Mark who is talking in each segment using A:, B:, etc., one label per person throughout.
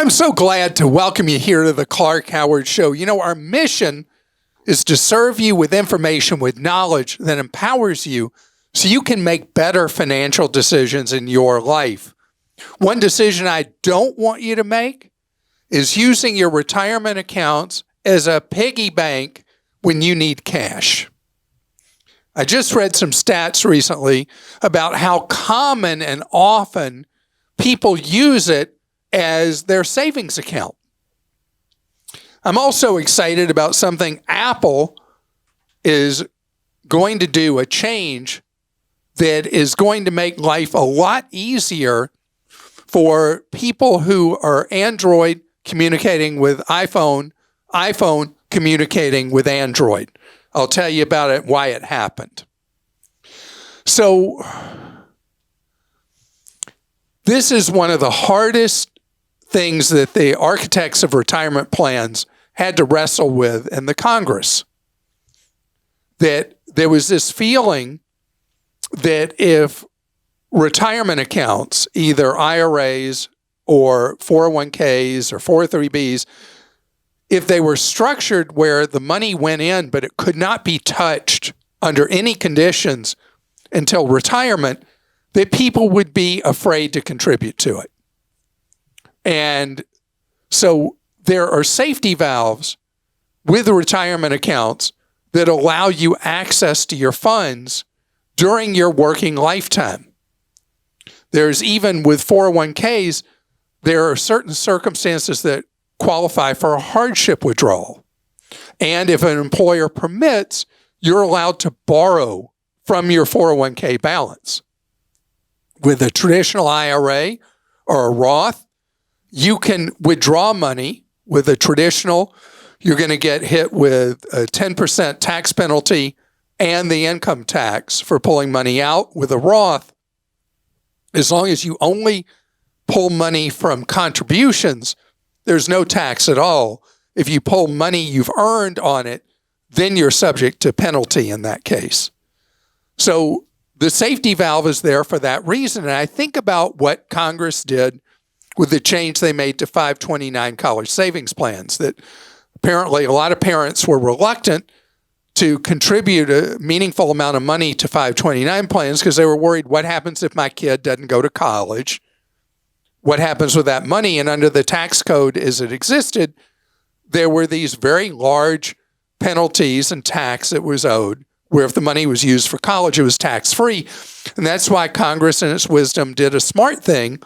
A: I'm so glad to welcome you here to the Clark Howard Show. You know, our mission is to serve you with information, with knowledge that empowers you so you can make better financial decisions in your life. One decision I don't want you to make is using your retirement accounts as a piggy bank when you need cash. I just read some stats recently about how common and often people use it as their savings account. I'm also excited about something Apple is going to do, a change that is going to make life a lot easier for people who are Android communicating with iPhone, iPhone communicating with Android. I'll tell you about it, why it happened. So, this is one of the hardest things that the architects of retirement plans had to wrestle with in the Congress. That there was this feeling that if retirement accounts, either IRAs or 401ks or 403bs, if they were structured where the money went in, but it could not be touched under any conditions until retirement, that people would be afraid to contribute to it. And so there are safety valves with retirement accounts that allow you access to your funds during your working lifetime. There's even with 401ks, there are certain circumstances that qualify for a hardship withdrawal. And if an employer permits, you're allowed to borrow from your 401k balance. With a traditional IRA or a Roth, you can withdraw money. With a traditional, you're going to get hit with a 10% tax penalty and the income tax for pulling money out. With a Roth, as long as you only pull money from contributions, there's no tax at all. If you pull money you've earned on it, then you're subject to penalty in that case. So the safety valve is there for that reason. And I think about what Congress did with the change they made to 529 college savings plans, that apparently a lot of parents were reluctant to contribute a meaningful amount of money to 529 plans because they were worried, what happens if my kid doesn't go to college? What happens with that money? And under the tax code as it existed, there were these very large penalties and tax that was owed, where if the money was used for college, it was tax-free. And that's why Congress, in its wisdom, did a smart thing.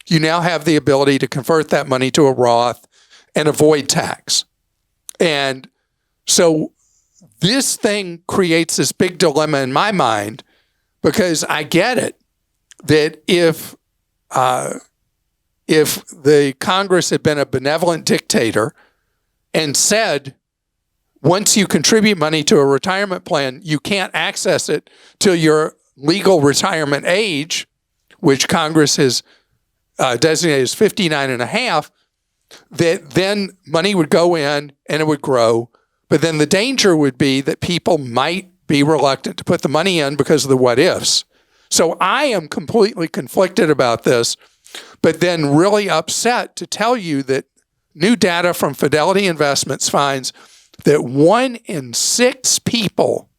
A: You now have the ability to convert that money to a Roth and avoid tax. And so this thing creates this big dilemma in my mind, because I get it, that if the Congress had been a benevolent dictator and said, once you contribute money to a retirement plan, you can't access it till your legal retirement age, which Congress has designated as 59 and a half, that then money would go in and it would grow. But then the danger would be that people might be reluctant to put the money in because of the what ifs. So I am completely conflicted about this, but then really upset to tell you that new data from Fidelity Investments finds that 1 in 6 people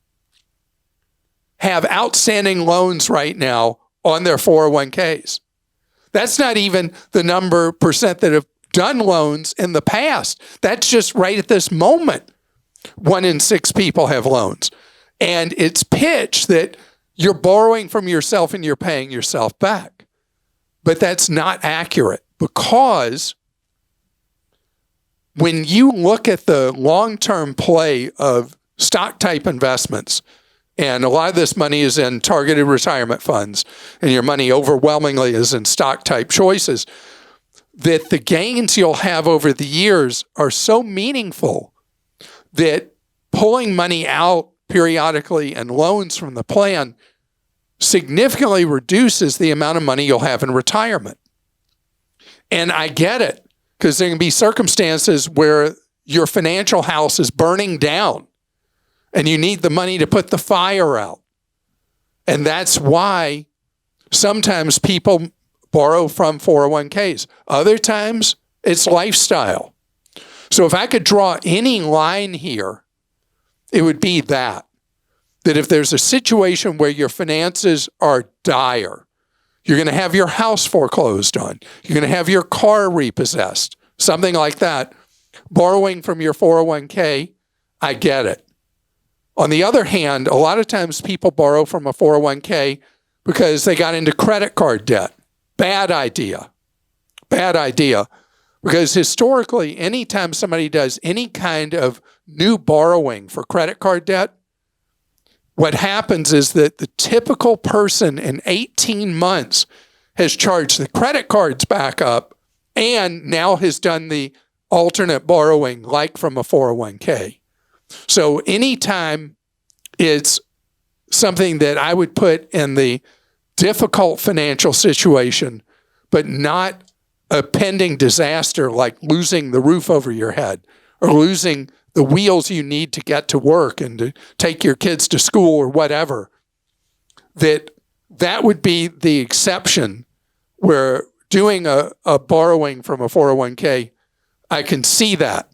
A: have outstanding loans right now on their 401ks. That's not even the percent that have done loans in the past. That's just right at this moment. 1 in 6 people have loans. And it's pitched that you're borrowing from yourself and you're paying yourself back. But that's not accurate, because when you look at the long-term play of stock-type investments, and a lot of this money is in targeted retirement funds, and your money overwhelmingly is in stock-type choices, that the gains you'll have over the years are so meaningful that pulling money out periodically and loans from the plan significantly reduces the amount of money you'll have in retirement. And I get it, because there can be circumstances where your financial house is burning down and you need the money to put the fire out. And that's why sometimes people borrow from 401ks. Other times, It's lifestyle. So if I could draw any line here, it would be that if there's a situation where your finances are dire, you're going to have your house foreclosed on, you're going to have your car repossessed, something like that, borrowing from your 401k, I get it. On the other hand, a lot of times people borrow from a 401k because they got into credit card debt. Bad idea. Bad idea. Because historically, anytime somebody does any kind of new borrowing for credit card debt, what happens is that the typical person in 18 months has charged the credit cards back up and now has done the alternate borrowing like from a 401k. So anytime it's something that I would put in the difficult financial situation, but not a pending disaster like losing the roof over your head or losing the wheels you need to get to work and to take your kids to school or whatever, that would be the exception where doing a borrowing from a 401k, I can see that.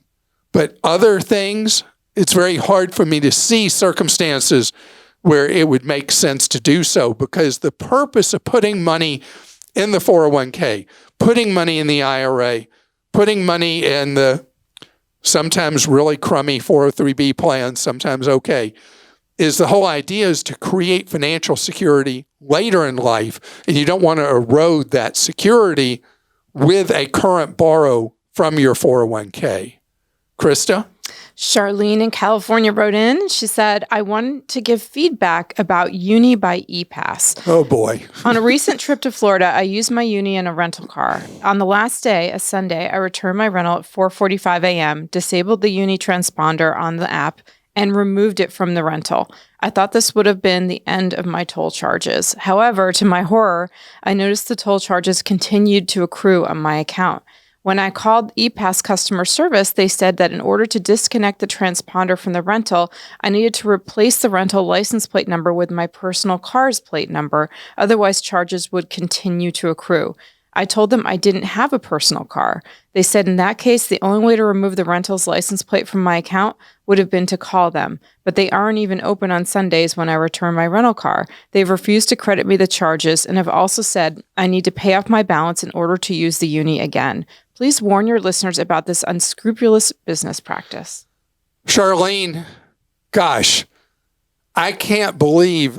A: But other things, it's very hard for me to see circumstances where it would make sense to do so, because the purpose of putting money in the 401k, putting money in the IRA, putting money in the sometimes really crummy 403b plans, sometimes okay, is the whole idea is to create financial security later in life, and you don't want to erode that security with a current borrow from your 401k. Christa?
B: Charlene in California wrote in. She said, I wanted to give feedback about Uni by ePass.
A: Oh, boy.
B: On a recent trip to Florida, I used my Uni in a rental car. On the last day, a Sunday, I returned my rental at 4:45 a.m., disabled the Uni transponder on the app, and removed it from the rental. I thought this would have been the end of my toll charges. However, to my horror, I noticed the toll charges continued to accrue on my account. When I called ePass customer service, they said that in order to disconnect the transponder from the rental, I needed to replace the rental license plate number with my personal car's plate number. Otherwise, charges would continue to accrue. I told them I didn't have a personal car. They said in that case, the only way to remove the rental's license plate from my account would have been to call them. But they aren't even open on Sundays when I return my rental car. They've refused to credit me the charges and have also said I need to pay off my balance in order to use the Uni again. Please warn your listeners about this unscrupulous business practice.
A: Charlene, gosh, I can't believe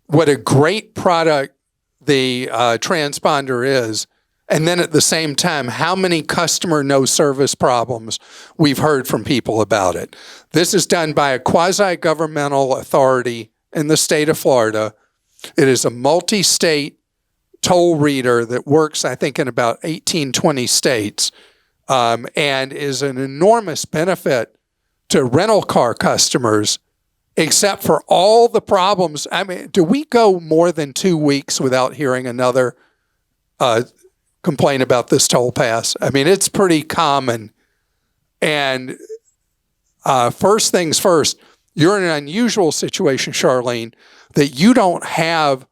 A: what a great product the transponder is. And then at the same time, how many customer no service problems we've heard from people about it. This is done by a quasi-governmental authority in the state of Florida. It is a multi-state toll reader that works, I think, in about 18, 20 states, and is an enormous benefit to rental car customers, except for all the problems. I mean, do we go more than 2 weeks without hearing another complaint about this toll pass? I mean, it's pretty common. And first things first, you're in an unusual situation, Charlene, that you don't have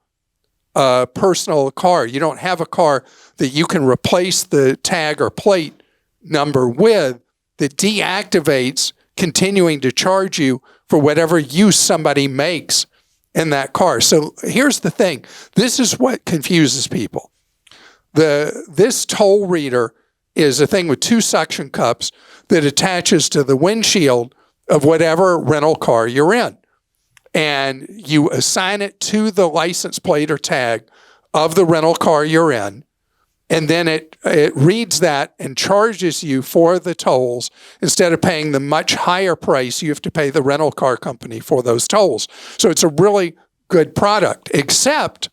A: a personal car. You don't have a car that you can replace the tag or plate number with that deactivates continuing to charge you for whatever use somebody makes in that car. So here's the thing. This is what confuses people. This toll reader is a thing with two suction cups that attaches to the windshield of whatever rental car you're in. And you assign it to the license plate or tag of the rental car you're in. And then it reads that and charges you for the tolls. Instead of paying the much higher price, you have to pay the rental car company for those tolls. So it's a really good product, except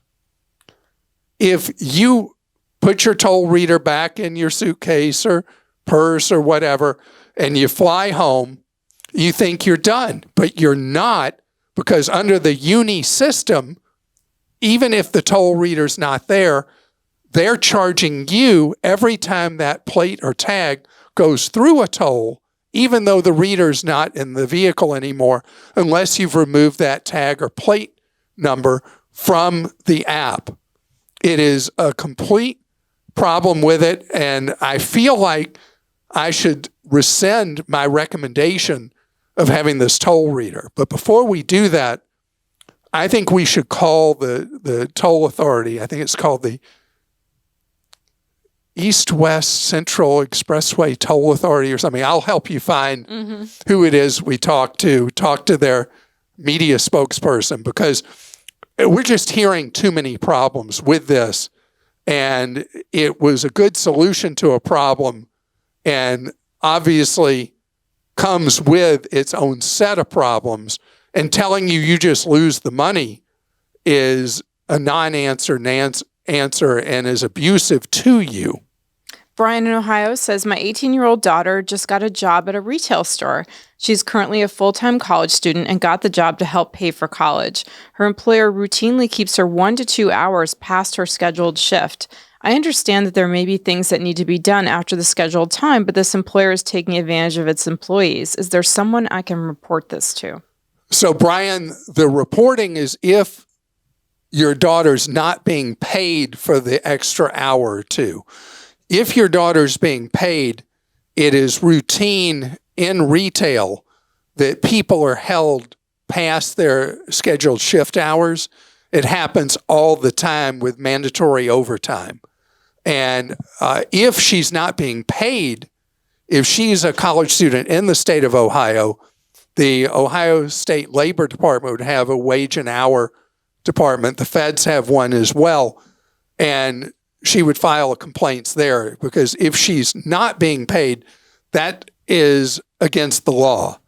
A: if you put your toll reader back in your suitcase or purse or whatever, and you fly home, you think you're done, but you're not. Because under the Uni system, even if the toll reader's not there, they're charging you every time that plate or tag goes through a toll, even though the reader's not in the vehicle anymore, unless you've removed that tag or plate number from the app. It is a complete problem with it, and I feel like I should rescind my recommendation of having this toll reader. But before we do that, I think we should call the toll authority. I think it's called the East-West Central Expressway Toll Authority or something. I'll help you find who it is we talk to their media spokesperson, because we're just hearing too many problems with this. And it was a good solution to a problem, and obviously comes with its own set of problems. And telling you just lose the money is a non-answer answer and is abusive to you.
B: Brian in Ohio says, my 18-year-old daughter just got a job at a retail store. She's currently a full-time college student and got the job to help pay for college. Her employer routinely keeps her 1 to 2 hours past her scheduled shift. I understand that there may be things that need to be done after the scheduled time, but this employer is taking advantage of its employees. Is there someone I can report this to?
A: So, Brian, the reporting is if your daughter's not being paid for the extra hour or two. If your daughter's being paid, it is routine in retail that people are held past their scheduled shift hours. It happens all the time with mandatory overtime. And if she's not being paid, if she's a college student in the state of Ohio, the Ohio State Labor Department would have a wage and hour department. The feds have one as well. And she would file complaints there, because if she's not being paid, that is against the law.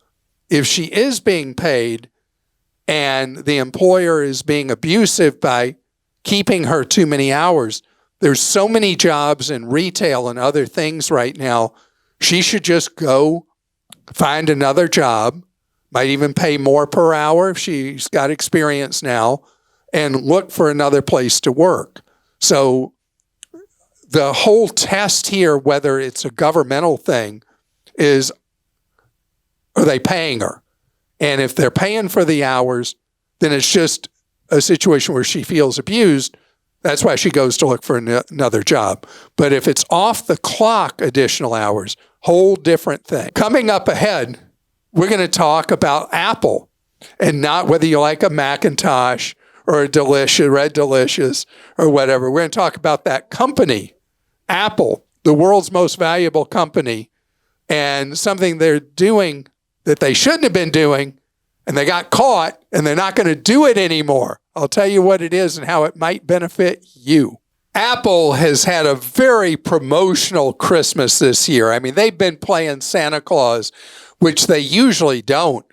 A: If she is being paid and the employer is being abusive by keeping her too many hours, there's so many jobs in retail and other things right now, she should just go find another job, might even pay more per hour if she's got experience now, and look for another place to work. So the whole test here, whether it's a governmental thing, is, are they paying her? And if they're paying for the hours, then it's just a situation where she feels abused. That's why she goes to look for another job. But if it's off the clock additional hours, whole different thing. Coming up ahead, we're going to talk about Apple, and not whether you like a Macintosh or a Delicious, Red Delicious, or whatever. We're going to talk about that company, Apple, the world's most valuable company, and something they're doing that they shouldn't have been doing, and they got caught, and they're not going to do it anymore. I'll tell you what it is and how it might benefit you. Apple has had a very promotional Christmas this year. I mean, they've been playing Santa Claus, which they usually don't.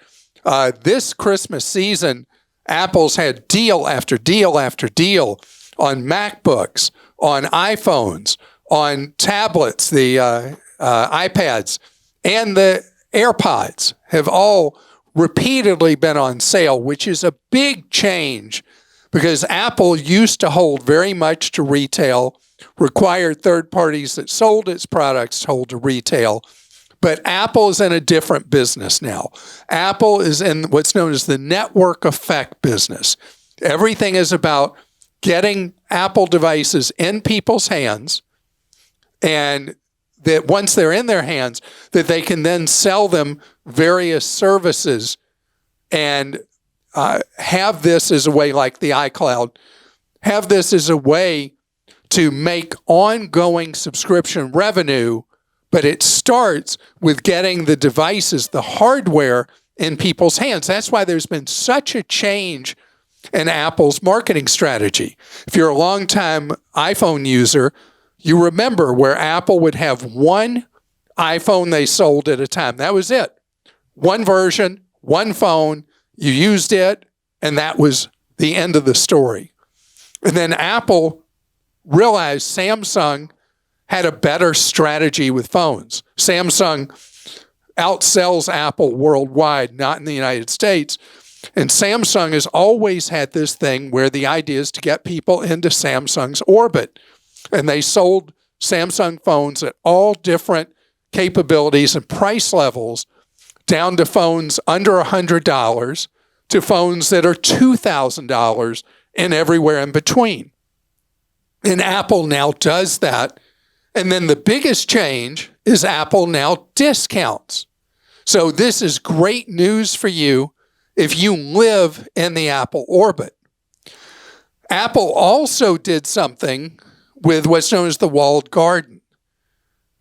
A: This Christmas season, Apple's had deal after deal after deal on MacBooks, on iPhones, on tablets, the iPads, and the AirPods have all repeatedly been on sale, which is a big change, because Apple used to hold very much to retail, required third parties that sold its products to hold to retail. But Apple is in a different business now. Apple is in what's known as the network effect business. Everything is about getting Apple devices in people's hands, and that once they're in their hands, that they can then sell them various services and have this as a way, like the iCloud, have this as a way to make ongoing subscription revenue. But it starts with getting the devices, the hardware, in people's hands. That's why there's been such a change in Apple's marketing strategy. If you're a longtime iPhone user, you remember where Apple would have one iPhone they sold at a time. That was it. One version, one phone, you used it, and that was the end of the story. And then Apple realized Samsung had a better strategy with phones. Samsung outsells Apple worldwide, not in the United States. And Samsung has always had this thing where the idea is to get people into Samsung's orbit. And they sold Samsung phones at all different capabilities and price levels, down to phones under $100 to phones that are $2,000 and everywhere in between. And Apple now does that And then the biggest change is Apple now discounts. So this is great news for you if you live in the Apple orbit. Apple also did something with what's known as the walled garden.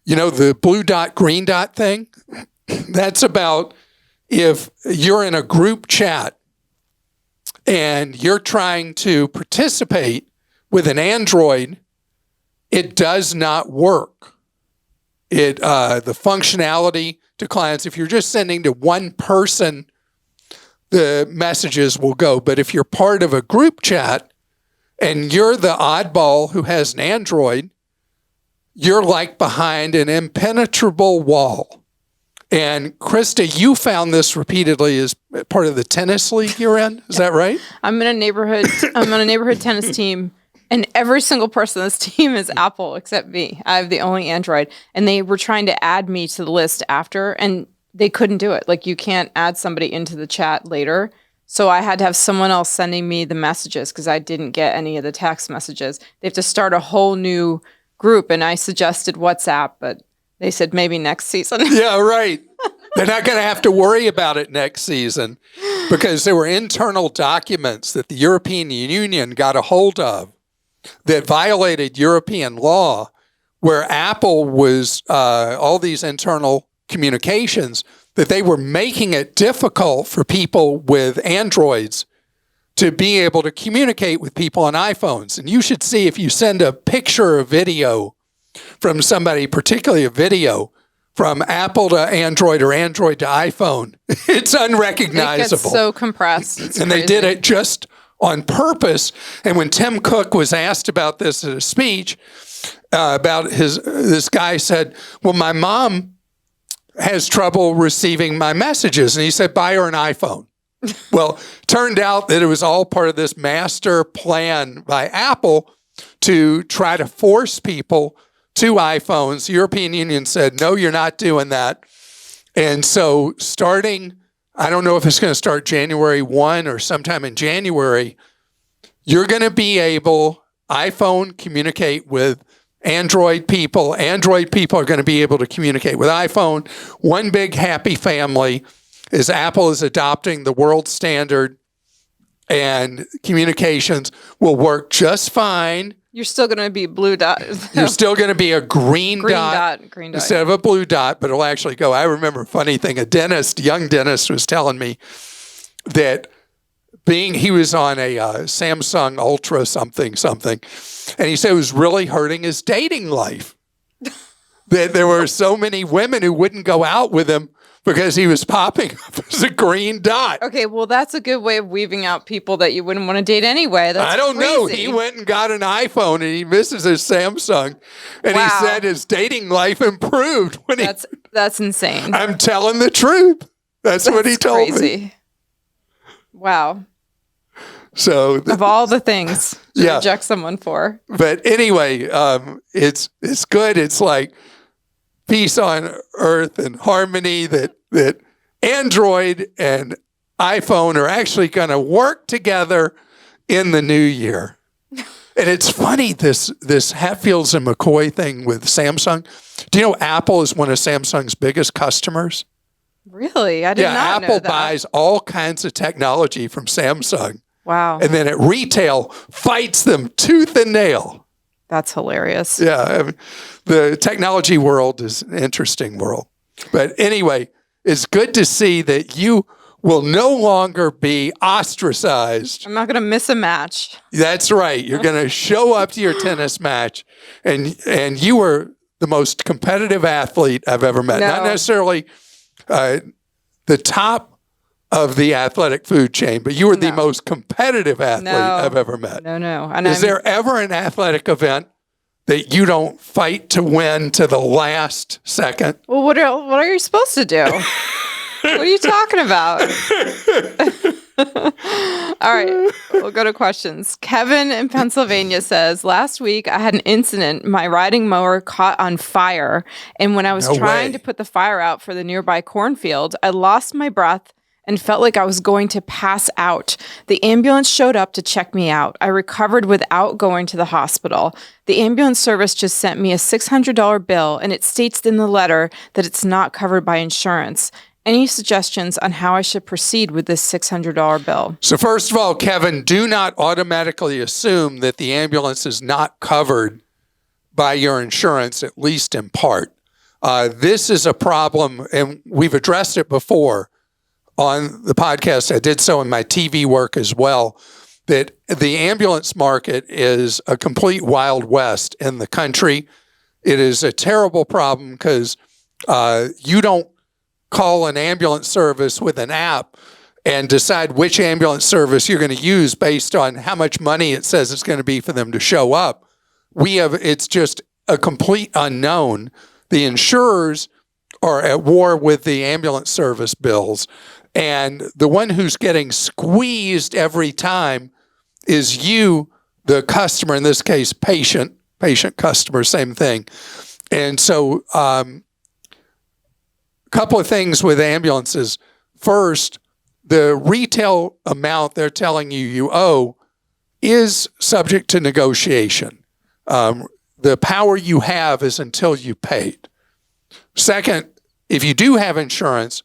A: You know, the blue dot, green dot thing? That's about if you're in a group chat and you're trying to participate with an Android, it does not work. The functionality declines. If you're just sending to one person, the messages will go. But if you're part of a group chat and you're the oddball who has an Android, you're like behind an impenetrable wall. And Christa, you found this repeatedly as part of the tennis league you're in. Is that right?
B: I'm on a neighborhood tennis team, and every single person on this team is Apple except me. I have the only Android, and they were trying to add me to the list after, and they couldn't do it. Like, you can't add somebody into the chat later. So I had to have someone else sending me the messages because I didn't get any of the text messages. They have to start a whole new group, and I suggested WhatsApp, but they said maybe next season.
A: Yeah, right. They're not going to have to worry about it next season because there were internal documents that the European Union got a hold of that violated European law, where Apple was all these internal communications, that they were making it difficult for people with Androids to be able to communicate with people on iPhones. And you should see, if you send a picture or video from somebody, particularly a video from Apple to Android or Android to iPhone, it's unrecognizable.
B: It gets so compressed. It's
A: and
B: crazy.
A: They did it just on purpose. And when Tim Cook was asked about this at a speech, this guy said, well, my mom has trouble receiving my messages. And he said, buy her an iPhone. Well, turned out that it was all part of this master plan by Apple to try to force people to iPhones. The European Union said, no, you're not doing that. And so starting, I don't know if it's going to start January 1 or sometime in January, you're going to be able, iPhone communicate with Android people. Android people are going to be able to communicate with iPhone. One big happy family is Apple is adopting the world standard, and communications will work just fine.
B: You're still going to be blue dot.
A: You're still going to be a green dot instead of a blue dot, but it'll actually go. I remember a funny thing. A young dentist was telling me that he was on a Samsung Ultra something, and he said it was really hurting his dating life. That there were so many women who wouldn't go out with him because he was popping up as a green dot.
B: Okay, well, that's a good way of weaving out people that you wouldn't want to date anyway. That's
A: I don't know. He went and got an iPhone, and he misses his Samsung. And He said his dating life improved.
B: That's insane.
A: I'm telling the truth. That's what he told me.
B: Wow.
A: So
B: of all the things to reject someone for.
A: But anyway, it's good. It's like peace on earth and harmony that Android and iPhone are actually going to work together in the new year. And it's funny, this Hatfields and McCoy thing with Samsung. Do you know Apple is one of Samsung's biggest customers?
B: Really? I did not know that.
A: Apple buys all kinds of technology from Samsung.
B: Wow.
A: And then at retail, fights them tooth and nail.
B: That's hilarious.
A: Yeah. I mean, the technology world is an interesting world. But anyway, it's good to see that you will no longer be ostracized.
B: I'm not going to miss a match.
A: That's right. You're going to show up to your tennis match, and you were the most competitive athlete I've ever met.
B: No.
A: Not necessarily the top of the athletic food chain, but you were the most competitive athlete I've ever met.
B: No.
A: And Is there ever an athletic event that you don't fight to win to the last second?
B: Well, what are you supposed to do? What are you talking about? All right, we'll go to questions. Kevin in Pennsylvania says, last week I had an incident. My riding mower caught on fire. And when I was trying to put the fire out for the nearby cornfield, I lost my breath and felt like I was going to pass out. The ambulance showed up to check me out. I recovered without going to the hospital. The ambulance service just sent me a $600 bill, and it states in the letter that it's not covered by insurance. Any suggestions on how I should proceed with this $600 bill?
A: So first of all, Kevin, do not automatically assume that the ambulance is not covered by your insurance, at least in part. This is a problem, and we've addressed it before on the podcast. I did so in my TV work as well, that the ambulance market is a complete Wild West in the country. It is a terrible problem because you don't call an ambulance service with an app and decide which ambulance service you're going to use based on how much money it says it's going to be for them to show up. It's just a complete unknown. The insurers are at war with the ambulance service bills, and the one who's getting squeezed every time is you, the customer, in this case, patient customer, same thing. And so a couple of things with ambulances. First, the retail amount they're telling you owe is subject to negotiation. The power you have is until you paid. Second, if you do have insurance,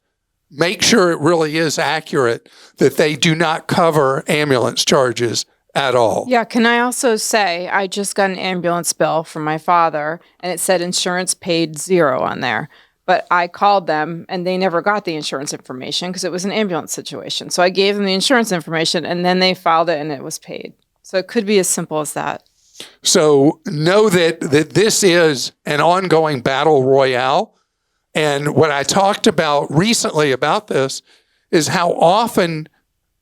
A: make sure it really is accurate that they do not cover ambulance charges at all.
B: Yeah, can I also say I just got an ambulance bill from my father, and it said insurance paid $0 on there. But I called them, and they never got the insurance information because it was an ambulance situation. So I gave them the insurance information, and then they filed it, and it was paid. So it could be as simple as that.
A: So know that this is an ongoing battle royale. And what I talked about recently about this is how often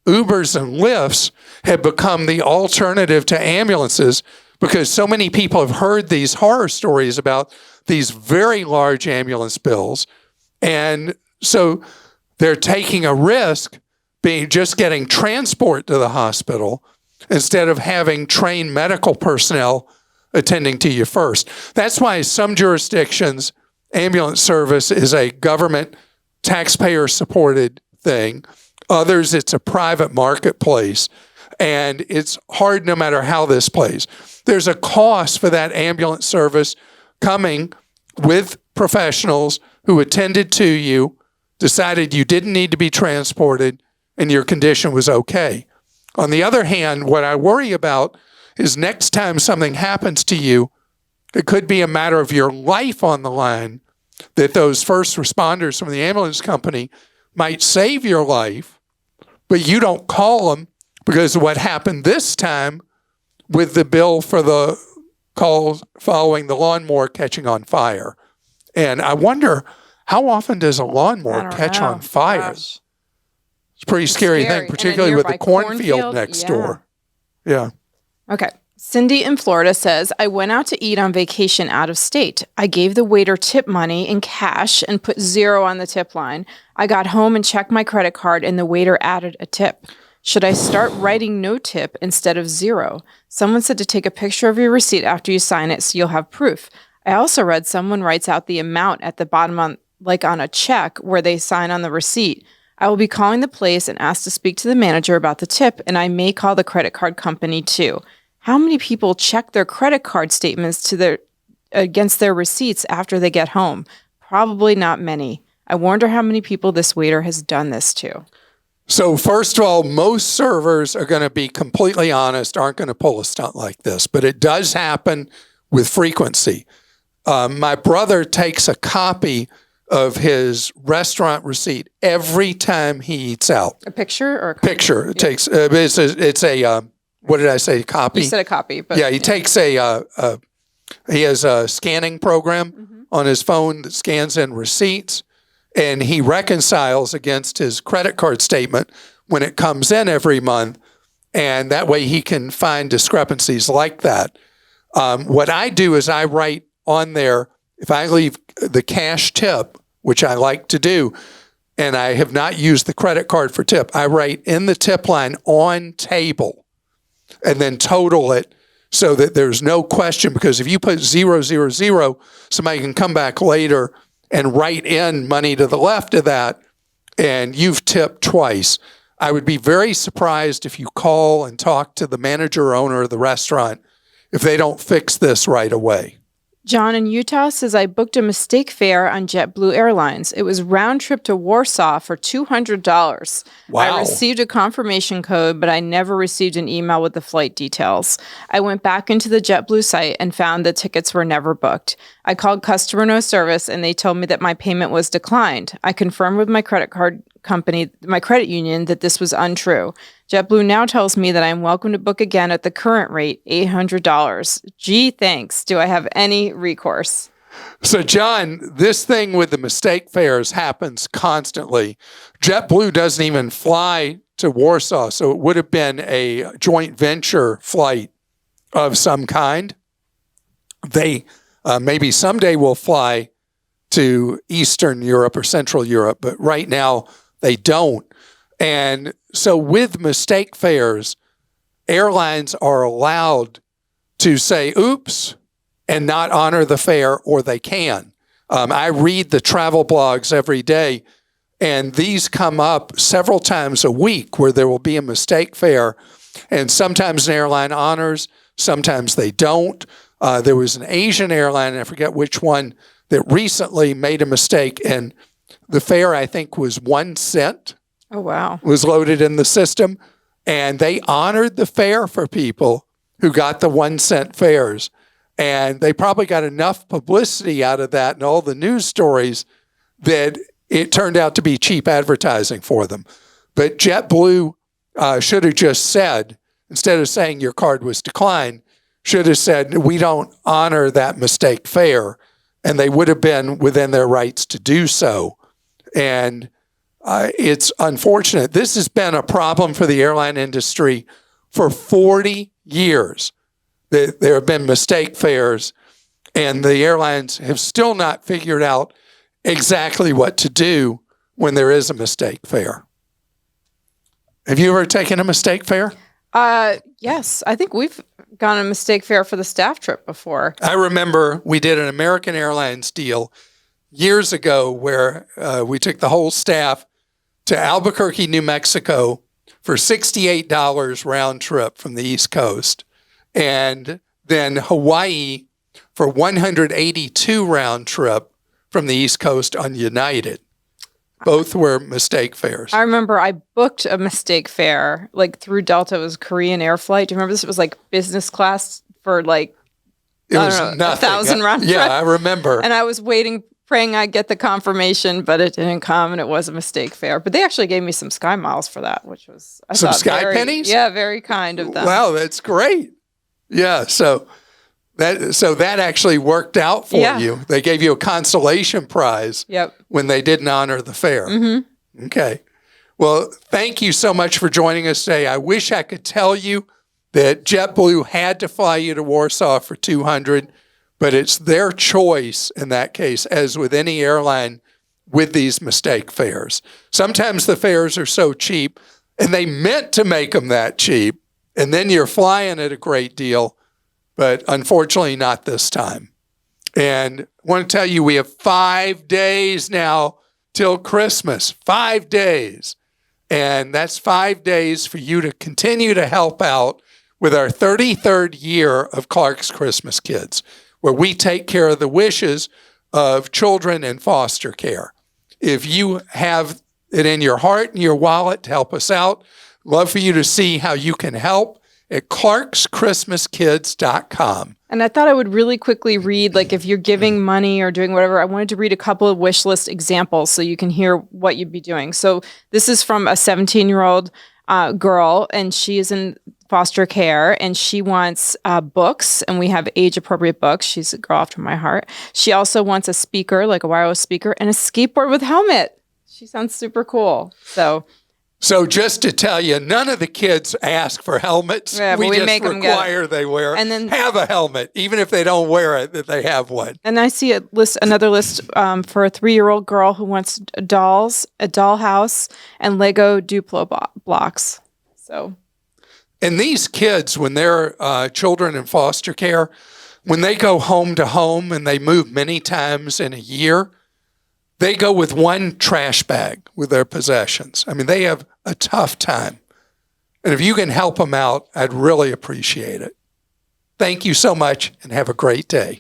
A: Ubers and Lyfts have become the alternative to ambulances because so many people have heard these horror stories about these very large ambulance bills. And so they're taking a risk just getting transport to the hospital instead of having trained medical personnel attending to you first. That's why some jurisdictions, ambulance service is a government taxpayer-supported thing. Others, it's a private marketplace. And it's hard no matter how this plays. There's a cost for that ambulance service coming with professionals who attended to you, decided you didn't need to be transported, and your condition was okay. On the other hand, what I worry about is next time something happens to you, it could be a matter of your life on the line, that those first responders from the ambulance company might save your life, but you don't call them because of what happened this time with the bill for the calls following the lawnmower catching on fire. And I wonder, how often does a lawnmower catch on fire?
B: Gosh.
A: It's a pretty scary thing, particularly with the cornfield next door. Yeah.
B: Okay. Cindy in Florida says, I went out to eat on vacation out of state. I gave the waiter tip money in cash and put $0 on the tip line. I got home and checked my credit card and the waiter added a tip. Should I start writing no tip instead of $0? Someone said to take a picture of your receipt after you sign it so you'll have proof. I also read someone writes out the amount at the bottom on a check where they sign on the receipt. I will be calling the place and ask to speak to the manager about the tip, and I may call the credit card company too. How many people check their credit card statements against their receipts after they get home? Probably not many. I wonder how many people this waiter has done this to.
A: So first of all, most servers are going to be completely honest, aren't going to pull a stunt like this, but it does happen with frequency. My brother takes a copy of his restaurant receipt every time he eats out.
B: A picture or a
A: copy? Picture. It takes. It's a. What did I say? Copy.
B: You said a copy, but
A: yeah, he takes a. He has a scanning program on his phone that scans in receipts, and he reconciles against his credit card statement when it comes in every month, and that way he can find discrepancies like that. What I do is I write on there, if I leave the cash tip, which I like to do, and I have not used the credit card for tip, I write in the tip line on table and then total it so that there's no question, because if you put 000, somebody can come back later and write in money to the left of that, and you've tipped twice, I would be very surprised if you call and talk to the manager or owner of the restaurant if they don't fix this right away.
B: John in Utah says, I booked a mistake fare on JetBlue Airlines. It was round trip to Warsaw for $200.
A: Wow.
B: I received a confirmation code, but I never received an email with the flight details. I went back into the JetBlue site and found the tickets were never booked. I called customer no service and they told me that my payment was declined. I confirmed with my credit card company, my credit union, that this was untrue. JetBlue now tells me that I'm welcome to book again at the current rate, $800. Gee, thanks. Do I have any recourse?
A: So, John, this thing with the mistake fares happens constantly. JetBlue doesn't even fly to Warsaw, so it would have been a joint venture flight of some kind. They maybe someday will fly to Eastern Europe or Central Europe, but right now they don't. And so with mistake fares, airlines are allowed to say, oops, and not honor the fare, or they can. I read the travel blogs every day, and these come up several times a week where there will be a mistake fare, and sometimes an airline honors, sometimes they don't. There was an Asian airline, and I forget which one, that recently made a mistake, and the fare, I think, was 1 cent.
B: Oh, wow.
A: Was loaded in the system, and they honored the fare for people who got the 1 cent fares. And they probably got enough publicity out of that and all the news stories that it turned out to be cheap advertising for them. But JetBlue should have just said, instead of saying your card was declined, should have said, we don't honor that mistake fare. And they would have been within their rights to do so. And it's unfortunate. This has been a problem for the airline industry for 40 years. There have been mistake fares, and the airlines have still not figured out exactly what to do when there is a mistake fare. Have you ever taken a mistake fare?
B: Yes. I think we've gone a mistake fare for the staff trip before.
A: I remember we did an American Airlines deal years ago where we took the whole staff to Albuquerque, New Mexico for $68 round trip from the East Coast, and then Hawaii for $182 round trip from the East Coast on United. Both were mistake fares.
B: I remember I booked a mistake fare like through Delta. It was Korean Air flight. Do you remember this? It was like business class for like
A: It was
B: nothing. 1,000 round trip.
A: Yeah, I remember.
B: And I was waiting, praying I'd get the confirmation, but it didn't come, and it was a mistake fare. But they actually gave me some Sky Miles for that, which was
A: some Sky pennies?
B: Yeah, very kind of them.
A: Wow, that's great. Yeah, so that actually worked out for you. They gave you a consolation prize when they didn't honor the fare.
B: Mm-hmm.
A: Okay. Well, thank you so much for joining us today. I wish I could tell you that JetBlue had to fly you to Warsaw for $200, but it's their choice in that case, as with any airline with these mistake fares. Sometimes the fares are so cheap, and they meant to make them that cheap, and then you're flying at a great deal, but unfortunately not this time. And I want to tell you, we have 5 days now till Christmas, 5 days. And that's 5 days for you to continue to help out with our 33rd year of Clark's Christmas Kids, where we take care of the wishes of children in foster care. If you have it in your heart and your wallet to help us out, love for you to see how you can help at clarkschristmaskids.com.
B: And I thought I would really quickly read, like if you're giving money or doing whatever, I wanted to read a couple of wish list examples so you can hear what you'd be doing. So this is from a 17-year-old girl, and she is in foster care, and she wants books, and we have age-appropriate books. She's a girl after my heart. She also wants a speaker, like a wireless speaker, and a skateboard with helmet. She sounds super cool. So
A: just to tell you, none of the kids ask for helmets.
B: Yeah,
A: we just
B: make
A: require they wear and then have a helmet, even if they don't wear it, that they have one.
B: And I see another list for a 3-year-old girl who wants dolls, a dollhouse, and Lego Duplo blocks.
A: And these kids, when they're children in foster care, when they go home to home and they move many times in a year, They go with one trash bag with their possessions. I mean, they have a tough time. And if you can help them out, I'd really appreciate it. Thank you so much and have a great day.